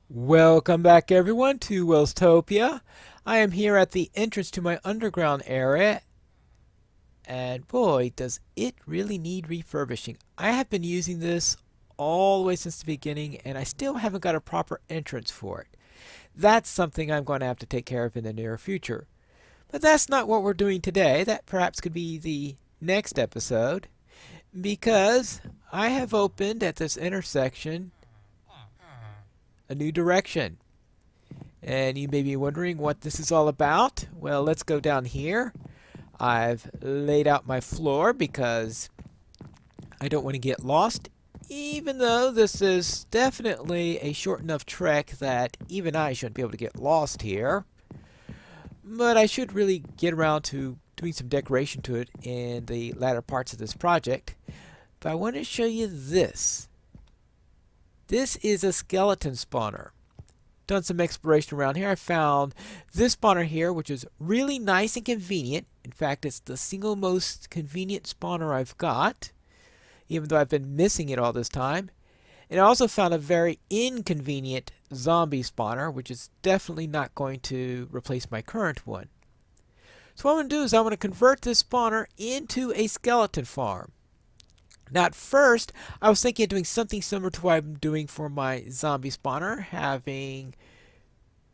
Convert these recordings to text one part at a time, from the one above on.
Welcome back everyone to Welstopia. I am here at the entrance to my underground area, and boy does it really need refurbishing. I have been using this all the way since the beginning and I still haven't got a proper entrance for it. That's something I'm going to have to take care of in the near future. But that's not what we're doing today. That perhaps could be the next episode, because I have opened at this intersection a new direction. And you may be wondering what this is all about. Well, let's go down here. I've laid out my floor because I don't want to get lost, even though this is definitely a short enough trek that even I shouldn't be able to get lost here. But I should really get around to doing some decoration to it in the latter parts of this project. But I want to show you this. This is a skeleton spawner. Done some exploration around here. I found this spawner here, which is really nice and convenient. In fact, it's the single most convenient spawner I've got, even though I've been missing it all this time. And I also found a very inconvenient zombie spawner, which is definitely not going to replace my current one. So what I'm going to do is I'm going to convert this spawner into a skeleton farm. Now, at first, I was thinking of doing something similar to what I'm doing for my zombie spawner, having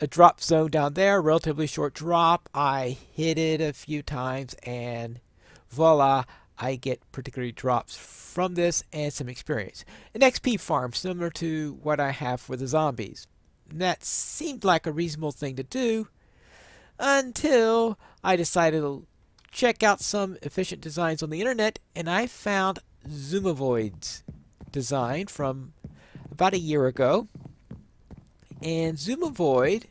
a drop zone down there, relatively short drop. I hit it a few times, and voila, I get particular drops from this and some experience. An XP farm, similar to what I have for the zombies. And that seemed like a reasonable thing to do, until I decided to check out some efficient designs on the internet, and I found Zoomovoid's design from about a year ago. And Zoomovoid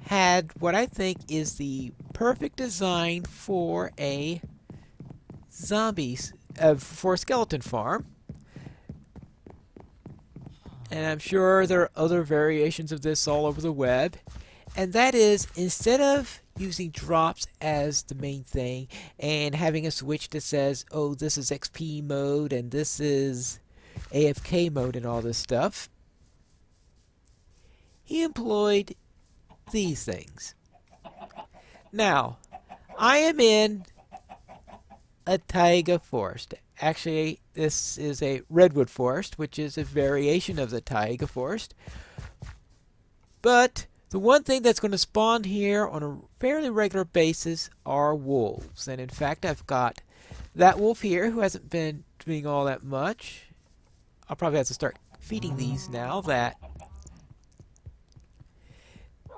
had what I think is the perfect design for a for a skeleton farm. And I'm sure there are other variations of this all over the web. And that is, instead of using drops as the main thing and having a switch that says, oh, this is XP mode and this is AFK mode and all this stuff, he employed these things. Now, I am in a taiga forest. Actually, this is a redwood forest, which is a variation of the taiga forest. But the one thing that's going to spawn here on a fairly regular basis are wolves. And in fact, I've got that wolf here who hasn't been doing all that much. I'll probably have to start feeding these now that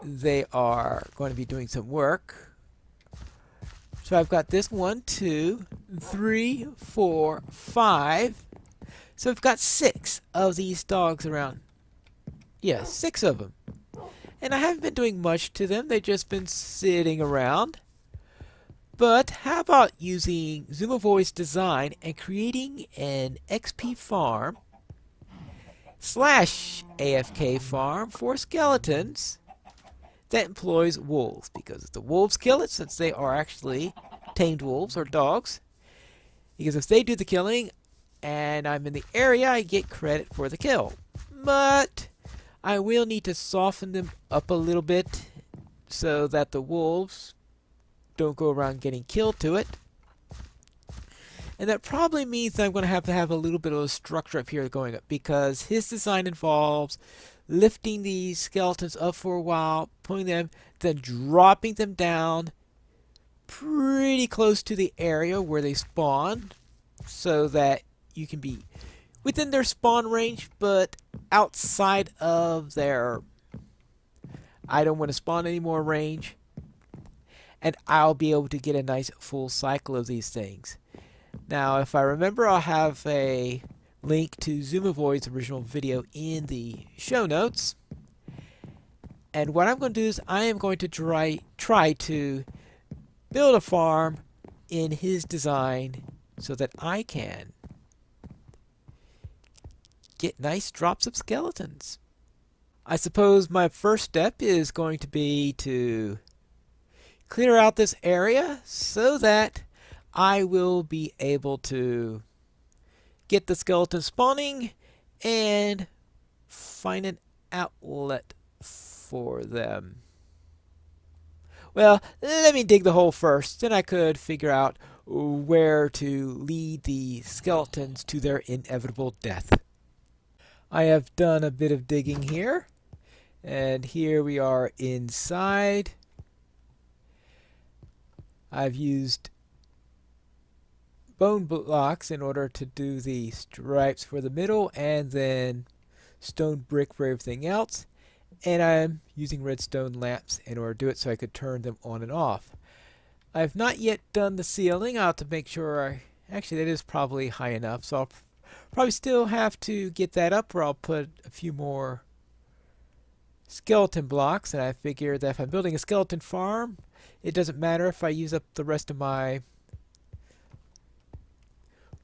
they are going to be doing some work. So I've got this 1, 2, 3, 4, 5. So I've got 6 of these dogs around. Yeah, 6 of them. And I haven't been doing much to them. They've just been sitting around. But how about using Zoomovoid's design and creating an XP farm / AFK farm for skeletons that employs wolves? Because if the wolves kill it, since they are actually tamed wolves or dogs, because if they do the killing and I'm in the area, I get credit for the kill. But I will need to soften them up a little bit so that the wolves don't go around getting killed to it. And that probably means I'm going to have a little bit of a structure up here going up, because his design involves lifting these skeletons up for a while, pulling them, then dropping them down pretty close to the area where they spawn, so that you can be within their spawn range, but outside of their I don't want to spawn anymore range. And I'll be able to get a nice full cycle of these things. Now, if I remember, I'll have a link to Zoomovoid's original video in the show notes. And what I'm going to do is I am going to try to build a farm in his design so that I can get nice drops of skeletons. I suppose my first step is going to be to clear out this area so that I will be able to get the skeleton spawning and find an outlet for them. Well, let me dig the hole first, then I could figure out where to lead the skeletons to their inevitable death. I have done a bit of digging here, and here we are inside. I've used bone blocks in order to do the stripes for the middle, and then stone brick for everything else. And I'm using redstone lamps in order to do it so I could turn them on and off. I've not yet done the ceiling. I'll have to make sure actually that is probably high enough, so I'll probably still have to get that up, or I'll put a few more skeleton blocks. And I figure that if I'm building a skeleton farm, it doesn't matter if I use up the rest of my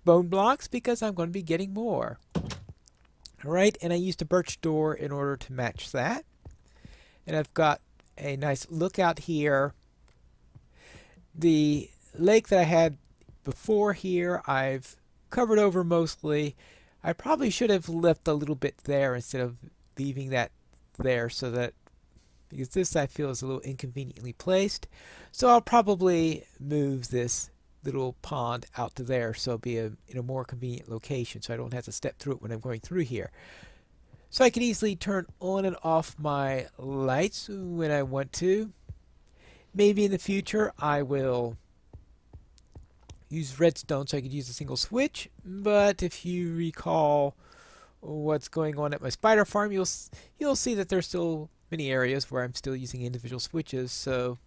bone blocks, because I'm going to be getting more. Alright, and I used a birch door in order to match that. And I've got a nice lookout here. The lake that I had before here, I've covered over mostly. I probably should have left a little bit there instead of leaving that there, so that, because this I feel is a little inconveniently placed. So I'll probably move this little pond out to there, so it'll be in a more convenient location, so I don't have to step through it when I'm going through here. So I can easily turn on and off my lights when I want to. Maybe in the future I will use redstone so I could use a single switch, but if you recall what's going on at my spider farm, you'll see that there's still many areas where I'm still using individual switches, so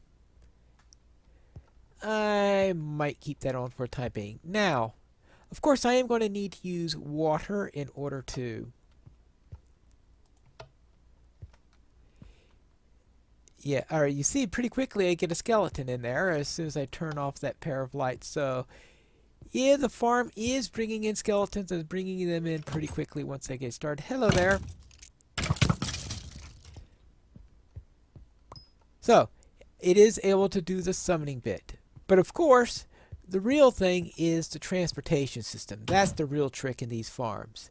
I might keep that on for the time being. Now, of course, I am going to need to use water in order to... Yeah, alright, you see pretty quickly I get a skeleton in there as soon as I turn off that pair of lights. So, yeah, the farm is bringing in skeletons and bringing them in pretty quickly once I get started. Hello there. So, it is able to do the summoning bit. But of course, the real thing is the transportation system. That's the real trick in these farms.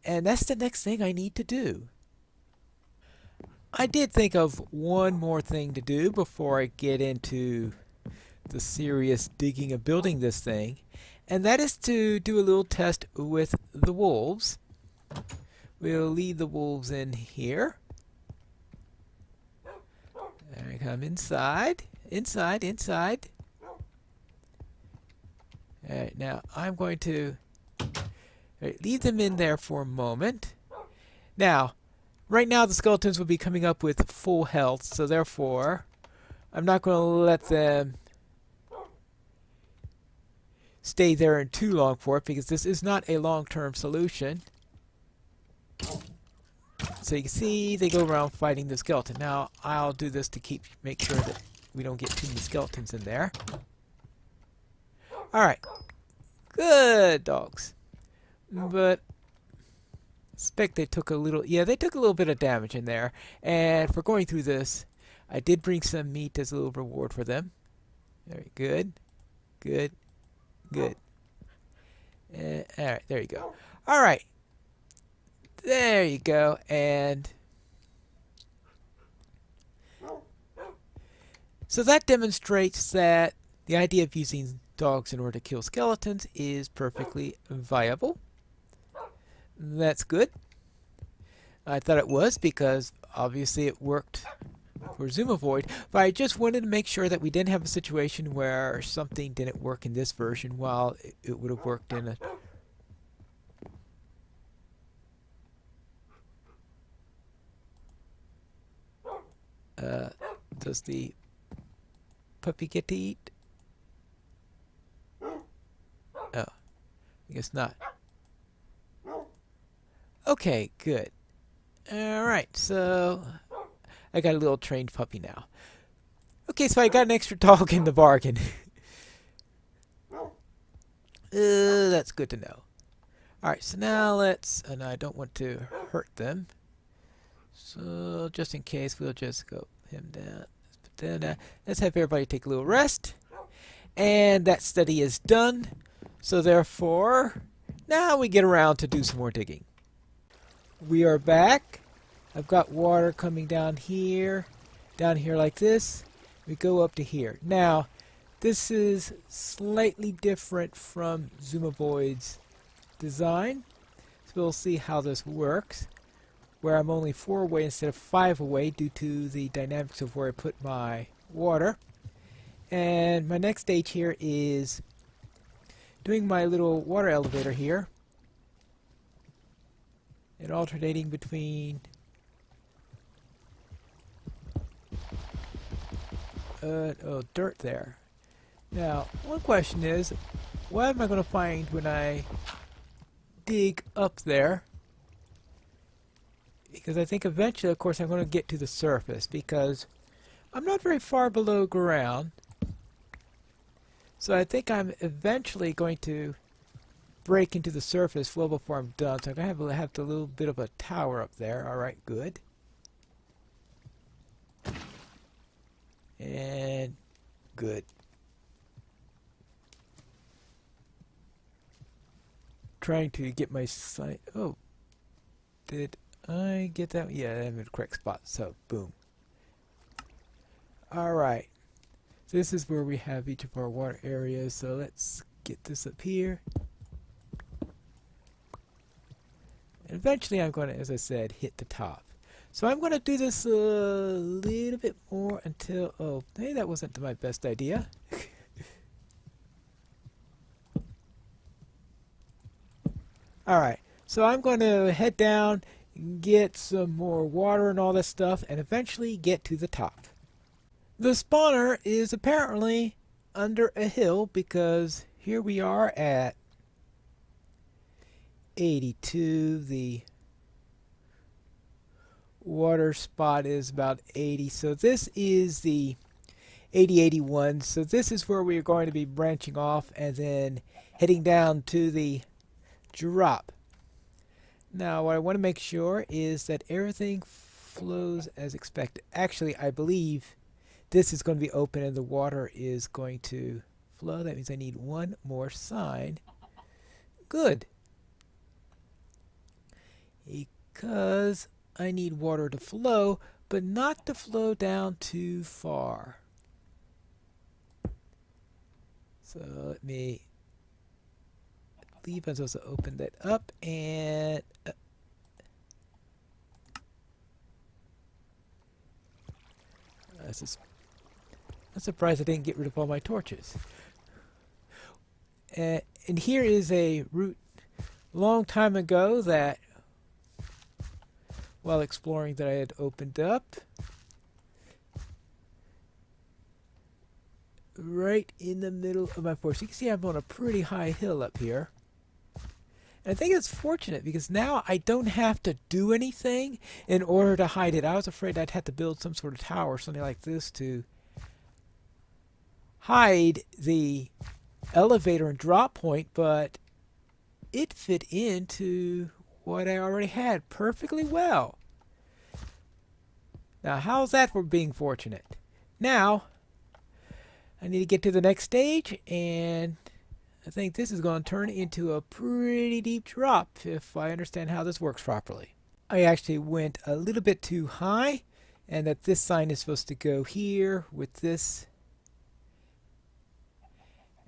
And that's the next thing I need to do. I did think of one more thing to do before I get into the serious digging of building this thing. And that is to do a little test with the wolves. We'll lead the wolves in here. There I come inside. Inside. Alright, now I'm going to leave them in there for a moment. Now, right now the skeletons will be coming up with full health, so therefore I'm not going to let them stay there in too long for it, because this is not a long-term solution. So you can see they go around fighting the skeleton. Now I'll do this to make sure that we don't get too many skeletons in there. Alright. Good dogs. But I suspect they took a little... Yeah, they took a little bit of damage in there. And for going through this, I did bring some meat as a little reward for them. Very good. Good. Alright, there you go. Alright. There you go. And so that demonstrates that the idea of using dogs in order to kill skeletons is perfectly viable. That's good. I thought it was, because obviously it worked for Zoomovoid, but I just wanted to make sure that we didn't have a situation where something didn't work in this version while it would have worked in a... does the puppy get to eat? Oh, I guess not. Okay, good. Alright, so I got a little trained puppy now. Okay, so I got an extra dog in the bargain. That's good to know. Alright, so now let's... And I don't want to hurt them. So, just in case, we'll just go him down. Let's put that down. Let's have everybody take a little rest. And that study is done. So therefore, now we get around to do some more digging. We are back. I've got water coming down here like this. We go up to here. Now, this is slightly different from Zumaboid's design. So we'll see how this works, where I'm only 4 away instead of 5 away due to the dynamics of where I put my water. And my next stage here is doing my little water elevator here and alternating between dirt there. Now, one question is, what am I going to find when I dig up there? Because I think eventually, of course, I'm going to get to the surface because I'm not very far below ground. So I think I'm eventually going to break into the surface well before I'm done. So I'm going to have a little bit of a tower up there. Alright, good. And good. Trying to get my sight. Oh, did I get that? Yeah, I'm in the correct spot. So, boom. Alright. So this is where we have each of our water areas. So let's get this up here. And eventually I'm going to, as I said, hit the top. So I'm going to do this a little bit more until... Oh, hey, that wasn't my best idea. Alright, so I'm going to head down, get some more water and all that stuff, and eventually get to the top. The spawner is apparently under a hill because here we are at 82. The water spot is about 80. So this is the 8081. So this is where we are going to be branching off and then heading down to the drop. Now what I want to make sure is that everything flows as expected. Actually, I believe this is going to be open and the water is going to flow. That means I need one more sign. Good. Because I need water to flow, but not to flow down too far. So let me leave. I'm supposed to open that up and I'm surprised I didn't get rid of all my torches. And here is a route long time ago that, while exploring, that I had opened up. Right in the middle of my forest. You can see I'm on a pretty high hill up here. And I think it's fortunate because now I don't have to do anything in order to hide it. I was afraid I'd have to build some sort of tower or something like this to hide the elevator and drop point, but it fit into what I already had perfectly well. Now, how's that for being fortunate? Now, I need to get to the next stage, and I think this is going to turn into a pretty deep drop if I understand how this works properly. I actually went a little bit too high, and that this sign is supposed to go here with this.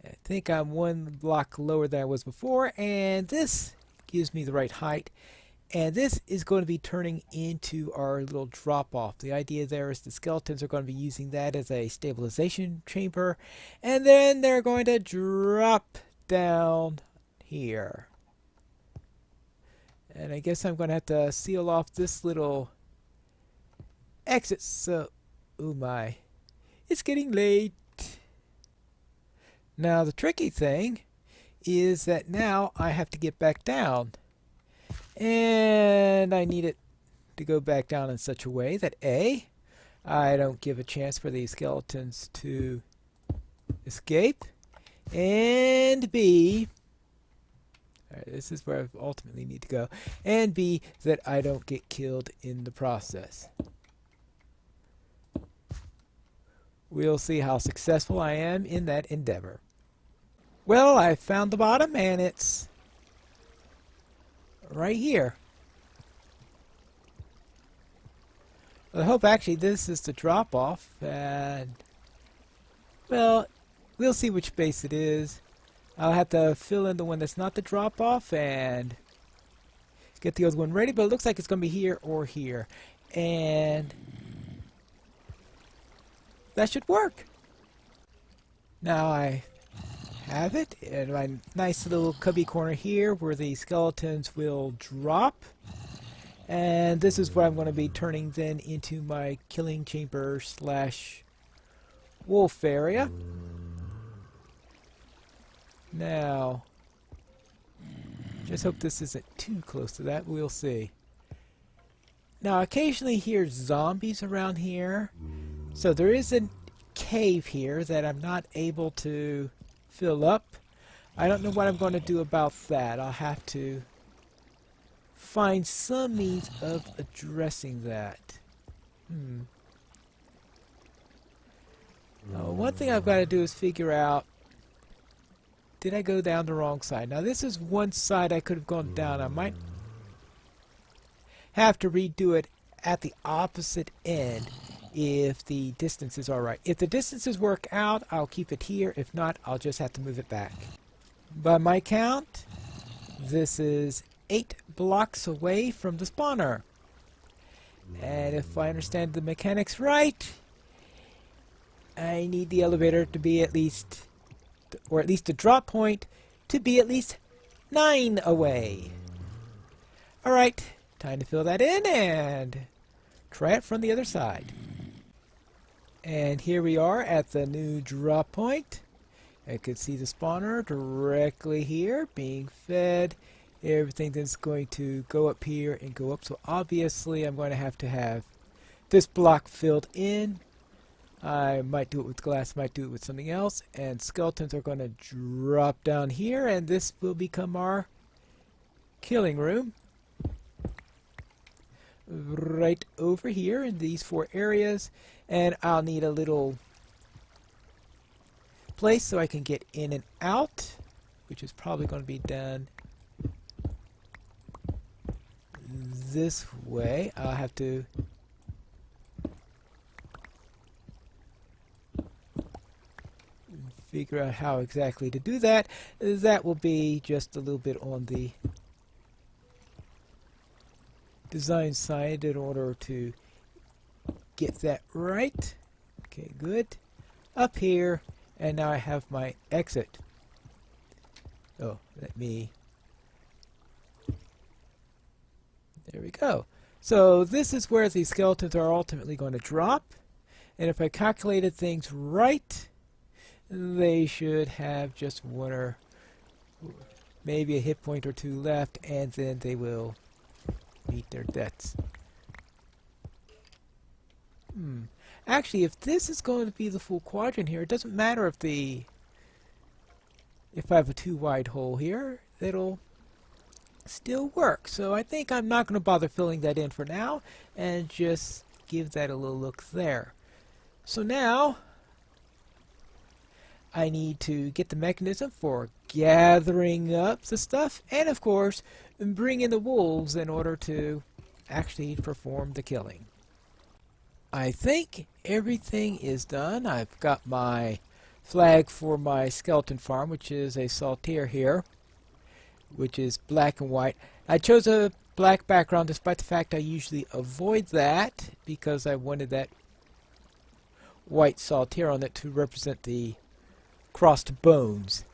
I think I'm one block lower than I was before, and this gives me the right height. And this is going to be turning into our little drop-off. The idea there is the skeletons are going to be using that as a stabilization chamber, and then they're going to drop down here. And I guess I'm going to have to seal off this little exit. So, oh my, it's getting late. Now the tricky thing is that now I have to get back down. And I need it to go back down in such a way that A, I don't give a chance for these skeletons to escape, and B, this is where I ultimately need to go, and B, that I don't get killed in the process. We'll see how successful I am in that endeavor. Well, I found the bottom, and it's right here. I hope actually this is the drop off, and well, we'll see which base it is. I'll have to fill in the one that's not the drop off and get the other one ready, but it looks like it's going to be here or here. And that should work. Now I have it in my nice little cubby corner here where the skeletons will drop. And this is what I'm going to be turning then into my killing chamber slash wolf area. Now, just hope this isn't too close to that. We'll see. Now, I occasionally hear zombies around here. So there is a cave here that I'm not able to fill up. I don't know what I'm going to do about that. I'll have to find some means of addressing that. One thing I've got to do is figure out, did I go down the wrong side? Now this is one side I could have gone down. I might have to redo it at the opposite end if the distances are right. If the distances work out, I'll keep it here. If not, I'll just have to move it back. By my count, this is 8 blocks away from the spawner. And if I understand the mechanics right, I need the elevator to be at least, or at least the drop point, to be at least 9 away. Alright, time to fill that in and try it from the other side. And here we are at the new drop point. I could see the spawner directly here being fed. Everything that's going to go up here and go up. So obviously I'm going to have this block filled in. I might do it with glass, might do it with something else. And skeletons are going to drop down here, and this will become our killing room. Right over here in these 4 areas. And I'll need a little place so I can get in and out, which is probably going to be done this way. I'll have to figure out how exactly to do that. That will be just a little bit on the design side in order to get that right. Okay, good. Up here, and now I have my exit. Oh, let me... There we go. So this is where the skeletons are ultimately going to drop. And if I calculated things right, they should have just 1 or maybe a hit point or 2 left, and then they will meet their deaths. Actually, if this is going to be the full quadrant here, it doesn't matter if I have a too wide hole here, it'll still work. So I think I'm not going to bother filling that in for now, and just give that a little look there. So now I need to get the mechanism for gathering up the stuff, and of course bring in the wolves in order to actually perform the killing. I think everything is done. I've got my flag for my skeleton farm, which is a saltire here, which is black and white. I chose a black background despite the fact I usually avoid that because I wanted that white saltire on it to represent the crossed bones.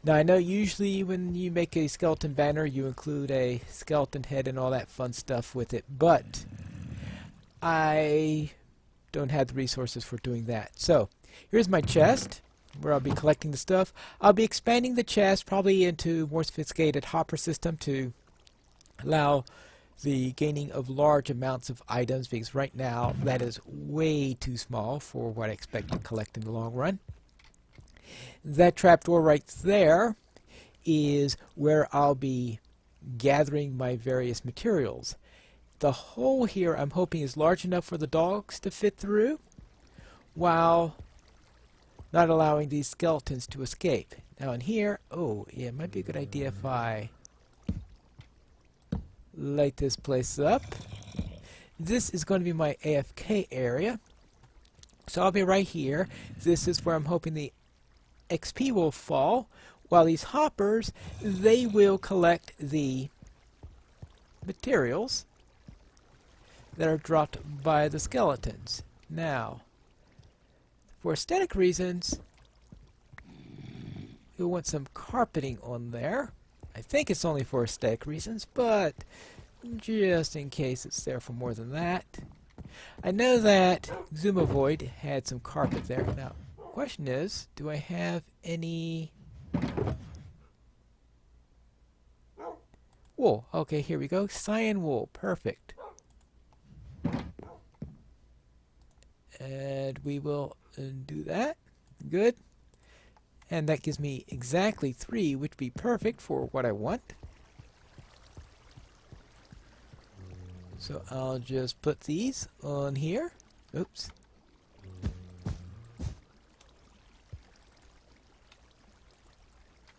Now I know usually when you make a skeleton banner you include a skeleton head and all that fun stuff with it, but I don't have the resources for doing that. So here's my chest where I'll be collecting the stuff. I'll be expanding the chest probably into more sophisticated hopper system to allow the gaining of large amounts of items, because right now that is way too small for what I expect to collect in the long run. That trapdoor right there is where I'll be gathering my various materials. The hole here I'm hoping is large enough for the dogs to fit through while not allowing these skeletons to escape. Now in here, oh yeah, it might be a good idea if I light this place up. this is going to be my AFK area. So I'll be right here. This is where I'm hoping the XP will fall, while these hoppers, they will collect the materials that are dropped by the skeletons. Now, for aesthetic reasons, you'll want some carpeting on there. I think it's only for aesthetic reasons, but just in case it's there for more than that. I know that Zumavoid had some carpet there. Now, the question is, do I have any wool? Okay, here we go. Cyan wool. Perfect. And we will do that. Good. And that gives me exactly 3, which would be perfect for what I want. So I'll just put these on here. Oops.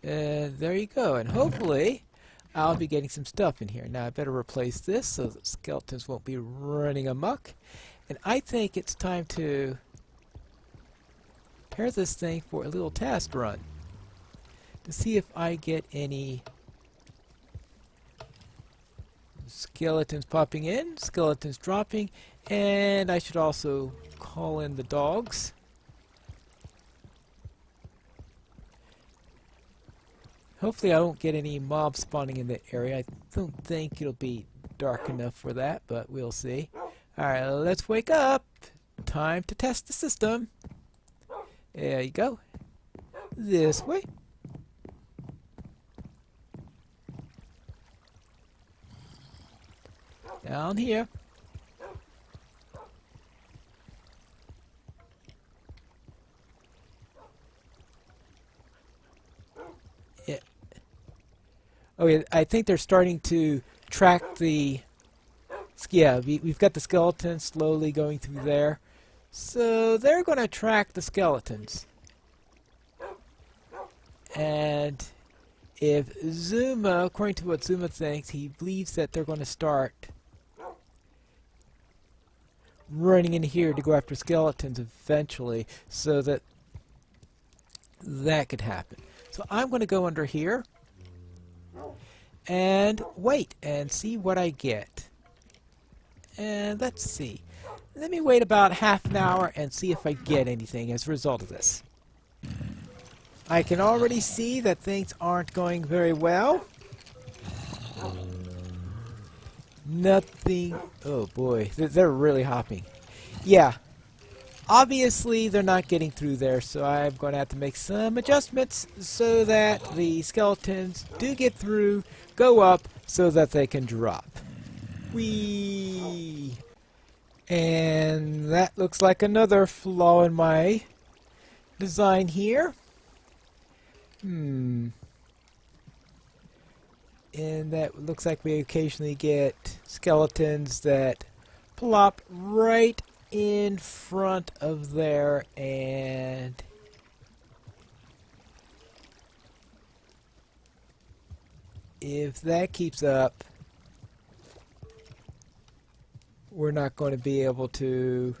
And there you go. And hopefully I'll be getting some stuff in here. Now I better replace this so the skeletons won't be running amok. And I think it's time to prepare this thing for a little test run to see if I get any skeletons popping in, skeletons dropping, and I should also call in the dogs. Hopefully I don't get any mobs spawning in the area. I don't think it'll be dark enough for that, but we'll see. Alright, let's wake up. Time to test the system. There you go. This way. Down here. Yeah. Oh yeah, I think they're starting to track the... Yeah, we've got the skeletons slowly going through there. So they're going to track the skeletons. And if Zuma, according to what Zuma thinks, he believes that they're going to start running in here to go after skeletons eventually, so that could happen. So I'm going to go under here and wait and see what I get. And let's see. Let me wait about half an hour and see if I get anything as a result of this. I can already see that things aren't going very well. Nothing. Oh boy, they're really hopping. Yeah. Obviously, they're not getting through there, so I'm going to have to make some adjustments so that the skeletons do get through, go up, so that they can drop. Whee! And that looks like another flaw in my design here. And that looks like we occasionally get skeletons that plop right in front of there, and if that keeps up, we're not going to be able to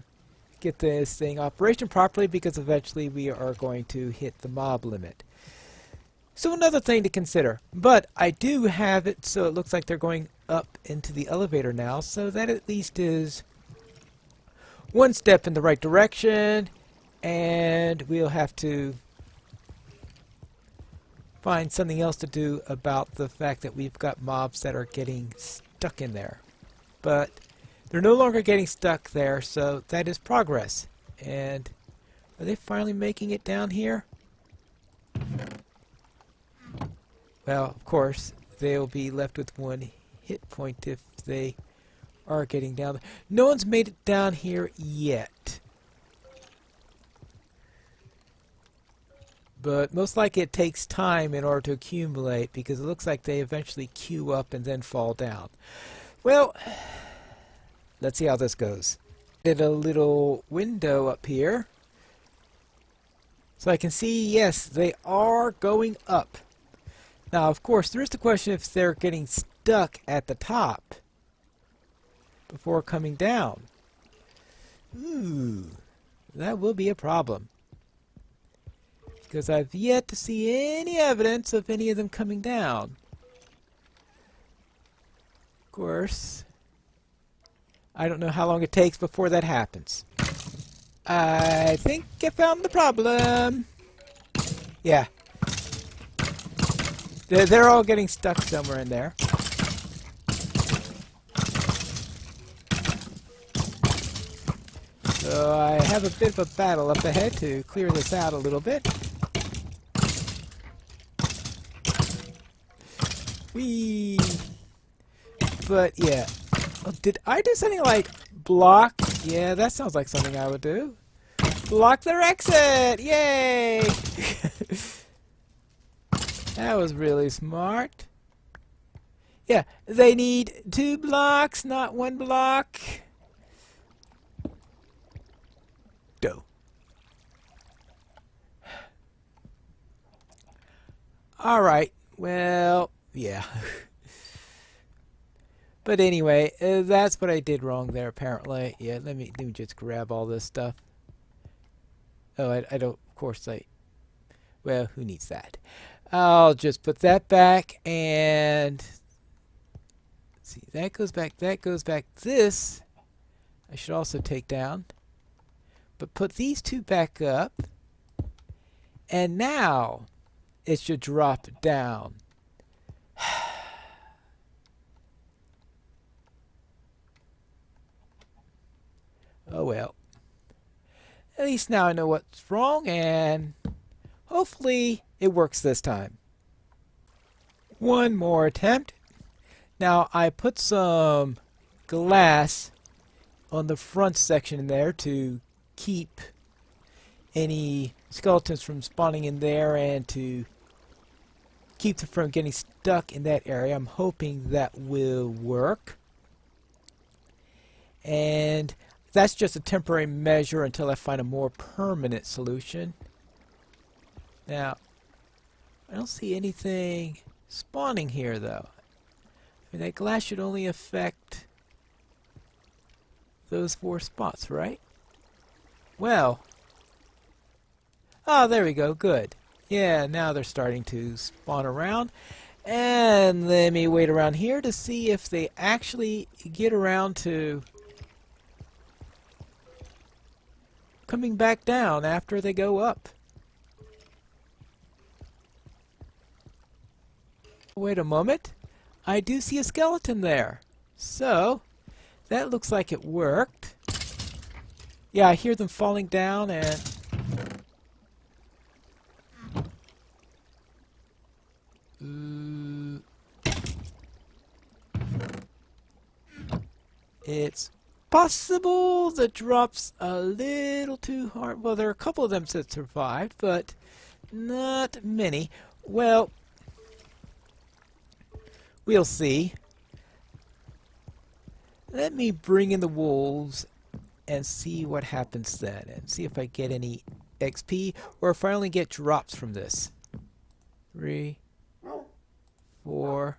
get this thing operation properly, because eventually we are going to hit the mob limit. So another thing to consider, but I do have it so it looks like they're going up into the elevator now, so that at least is one step in the right direction, and we'll have to find something else to do about the fact that we've got mobs that are getting stuck in there. But they're no longer getting stuck there, so that is progress. And are they finally making it down here? Well, of course, they'll be left with 1 hit point if they are getting down. No one's made it down here yet. But most likely it takes time in order to accumulate, because it looks like they eventually queue up and then fall down. Well, let's see how this goes. Did a little window up here, so I can see, yes, they are going up. Now, of course, there is the question if they're getting stuck at the top. before coming down. Ooh, that will be a problem. Because I've yet to see any evidence of any of them coming down. Of course, I don't know how long it takes before that happens. I think I found the problem. Yeah. They're all getting stuck somewhere in there. So I have a bit of a battle up ahead to clear this out a little bit. Whee! But yeah. Oh, did I do something like block? Yeah, that sounds like something I would do. Block their exit! Yay! That was really smart. Yeah, they need 2 blocks, not 1 block. Dough. Alright, well, yeah. But anyway, that's what I did wrong there, apparently. Yeah, let me just grab all this stuff. Oh, I don't, of course, well, who needs that? I'll just put that back, and see, that goes back, that goes back. This I should also take down, but put these 2 back up, and now it should drop down. Oh well. At least now I know what's wrong, and hopefully it works this time. One more attempt. Now I put some glass on the front section there to keep any skeletons from spawning in there and to keep them from getting stuck in that area. I'm hoping that will work. And that's just a temporary measure until I find a more permanent solution. Now, I don't see anything spawning here, though. I mean, that glass should only affect those 4 spots, right? Well. Oh, there we go. Good. Yeah, now they're starting to spawn around. And let me wait around here to see if they actually get around to coming back down after they go up. Wait a moment. I do see a skeleton there. So, that looks like it worked. Yeah, I hear them falling down and it's possible the drop's a little too hard. Well, there are a couple of them that survived, but not many. Well, we'll see. Let me bring in the wolves and see what happens then, and see if I get any XP or if I only get drops from this. 3, 4.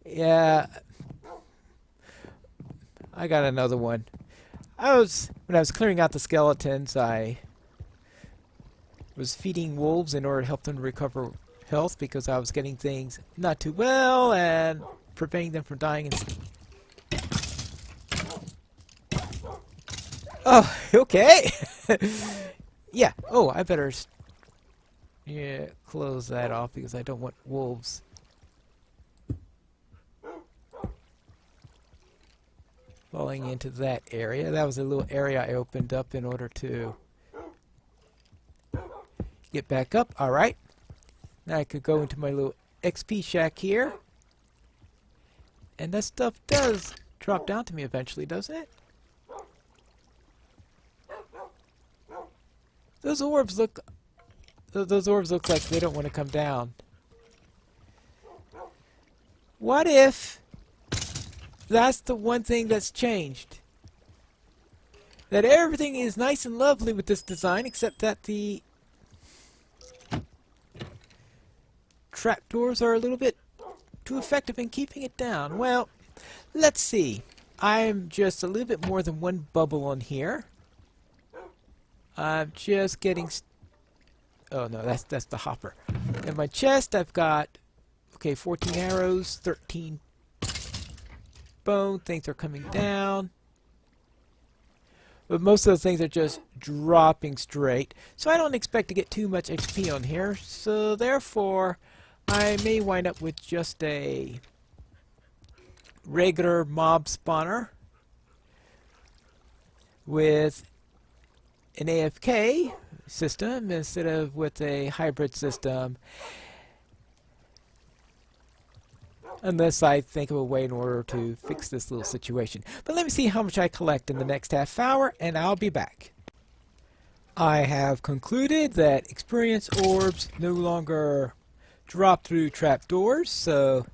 Yeah, I got another one. When I was clearing out the skeletons, I was feeding wolves in order to help them recover health because I was getting things not too well and preventing them from dying. Oh, okay. Yeah. Oh, I better close that off because I don't want wolves falling into that area. That was a little area I opened up in order to get back up. Alright. Now I could go into my little XP shack here. And that stuff does drop down to me eventually, doesn't it? Those orbs look like they don't want to come down. What if that's the one thing that's changed? That everything is nice and lovely with this design, except that the trapdoors are a little bit too effective in keeping it down. Well, Let's see. I'm just a little bit more than one bubble on here. I'm just getting... Oh no, that's the hopper. In my chest, I've got, okay, 14 arrows, 13 bone. Things are coming down. But most of the things are just dropping straight. So I don't expect to get too much XP on here. So therefore, I may wind up with just a regular mob spawner with an AFK system instead of with a hybrid system, unless I think of a way in order to fix this little situation. But let me see how much I collect in the next half hour, and I'll be back. I have concluded that experience orbs no longer drop through trapdoors, so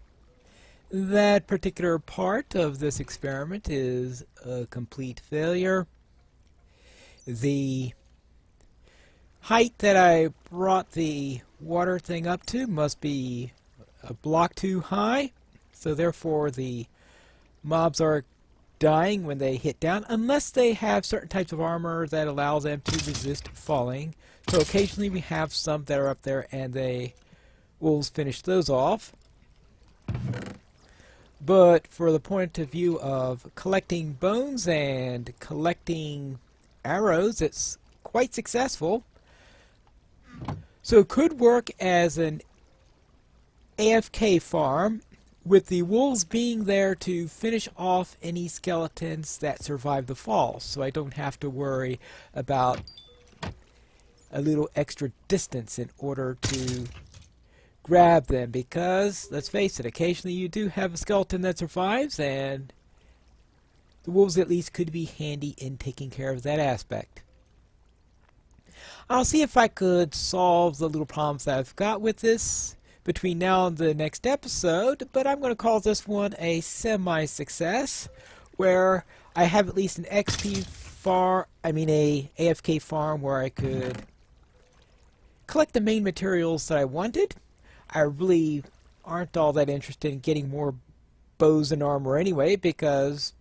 that particular part of this experiment is a complete failure. The height that I brought the water thing up to must be a block too high, so therefore the mobs are dying when they hit down, unless they have certain types of armor that allow them to resist falling. So occasionally we have some that are up there and the wolves finish those off. But for the point of view of collecting bones and collecting arrows, it's quite successful. So it could work as an AFK farm, with the wolves being there to finish off any skeletons that survive the fall, so I don't have to worry about a little extra distance in order to grab them, because, let's face it, occasionally you do have a skeleton that survives, and the wolves at least could be handy in taking care of that aspect. I'll see if I could solve the little problems that I've got with this between now and the next episode, but I'm going to call this one a semi-success, where I have at least an XP farm, a AFK farm where I could collect the main materials that I wanted. I really aren't all that interested in getting more bows and armor anyway, because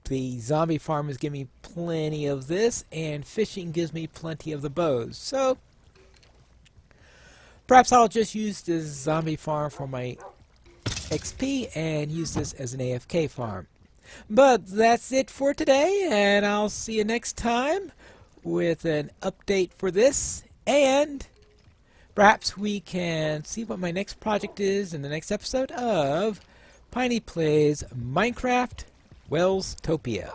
the zombie farm is giving me plenty of this, and fishing gives me plenty of the bows. So perhaps I'll just use this zombie farm for my XP and use this as an AFK farm. But that's it for today, and I'll see you next time with an update for this, and perhaps we can see what my next project is in the next episode of Piney Plays Minecraft Welstopia.